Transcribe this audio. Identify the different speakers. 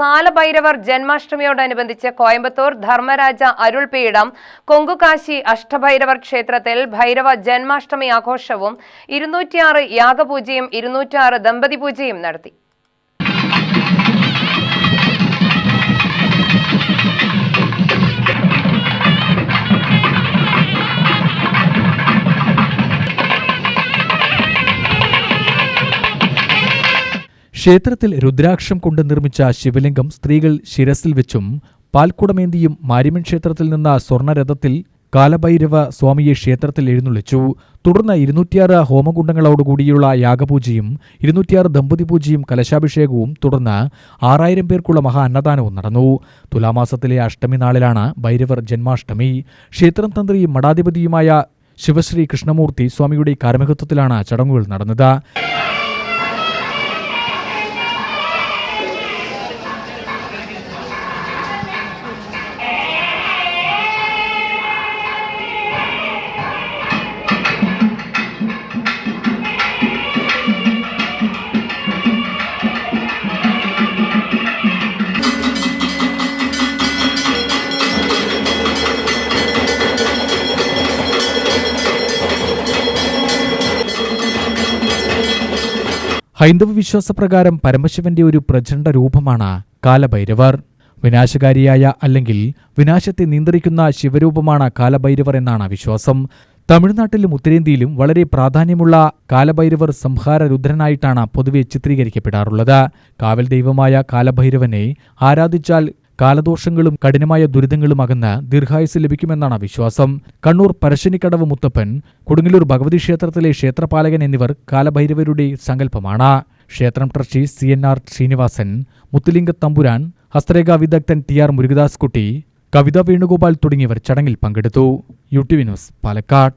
Speaker 1: കാലഭൈരവർ ജന്മാഷ്ടമിയോടനുബന്ധിച്ച് കോയമ്പത്തൂർ ധർമ്മരാജ അരുൾപീഠം കൊങ്കുകാശി അഷ്ടഭൈരവർ ക്ഷേത്രത്തിൽ ഭൈരവ ജന്മാഷ്ടമി ആഘോഷവും 206 യാഗപൂജയും 206 ദമ്പതി പൂജയും നടത്തി.
Speaker 2: ക്ഷേത്രത്തിൽ രുദ്രാക്ഷം കൊണ്ട് നിർമ്മിച്ച ശിവലിംഗം സ്ത്രീകൾ ശിരസിൽ വെച്ചും പാൽക്കുടമേന്തിയും മാരിമൺ ക്ഷേത്രത്തിൽ നിന്ന് സ്വർണ്ണരഥത്തിൽ കാലഭൈരവ സ്വാമിയെ ക്ഷേത്രത്തിൽ എഴുന്നള്ളിച്ചു. തുടർന്ന് 206 ഹോമകുണ്ടങ്ങളോടുകൂടിയുള്ള യാഗപൂജയും 206 ദമ്പതി പൂജയും കലശാഭിഷേകവും തുടർന്ന് 6000 പേർക്കുള്ള മഹാ അന്നദാനവും നടന്നു. തുലാമാസത്തിലെ അഷ്ടമി നാളിലാണ് ഭൈരവർ ജന്മാഷ്ടമി. ക്ഷേത്രം തന്ത്രിയും മഠാധിപതിയുമായ ശിവശ്രീ കൃഷ്ണമൂർത്തി സ്വാമിയുടെ കാർമ്മികത്വത്തിലാണ് ചടങ്ങുകൾ നടന്നത്. ഹൈന്ദവ വിശ്വാസപ്രകാരം പരമശിവന്റെ ഒരു പ്രചണ്ഡ രൂപമാണ് കാലഭൈരവർ. വിനാശകാരിയായ അല്ലെങ്കിൽ വിനാശത്തെ നിയന്ത്രിക്കുന്ന ശിവരൂപമാണ് കാലഭൈരവർ എന്നാണ് വിശ്വാസം. തമിഴ്നാട്ടിലും ഉത്തരേന്ത്യയിലും വളരെ പ്രാധാന്യമുള്ള കാലഭൈരവർ സംഹാര രുദ്രനായിട്ടാണ് പൊതുവെ ചിത്രീകരിക്കപ്പെടാറുള്ളത്. കാവൽ ദൈവമായ കാലഭൈരവനെ ആരാധിച്ചാൽ കാലദോഷങ്ങളും കഠിനമായ ദുരിതങ്ങളും അകന്ന് ദീർഘായുസ് ലഭിക്കുമെന്നാണ് വിശ്വാസം. കണ്ണൂർ പരശ്ശിനിക്കടവ് മുത്തപ്പൻ, കൊടുങ്ങല്ലൂർ ഭഗവതി ക്ഷേത്രത്തിലെ ക്ഷേത്രപാലകൻ എന്നിവർ കാലഭൈരവരുടെ സങ്കല്പമാണ്. ക്ഷേത്രം ട്രസ്റ്റി CNR ശ്രീനിവാസൻ, മുത്തുലിംഗ തമ്പുരാൻ, ഹസ്തരേഖാ വിദഗ്ധൻ TR മുരുകദാസ് കുട്ടി, കവിത വേണുഗോപാൽ തുടങ്ങിയവർ ചടങ്ങിൽ പങ്കെടുത്തു. UTV news, Palakkad.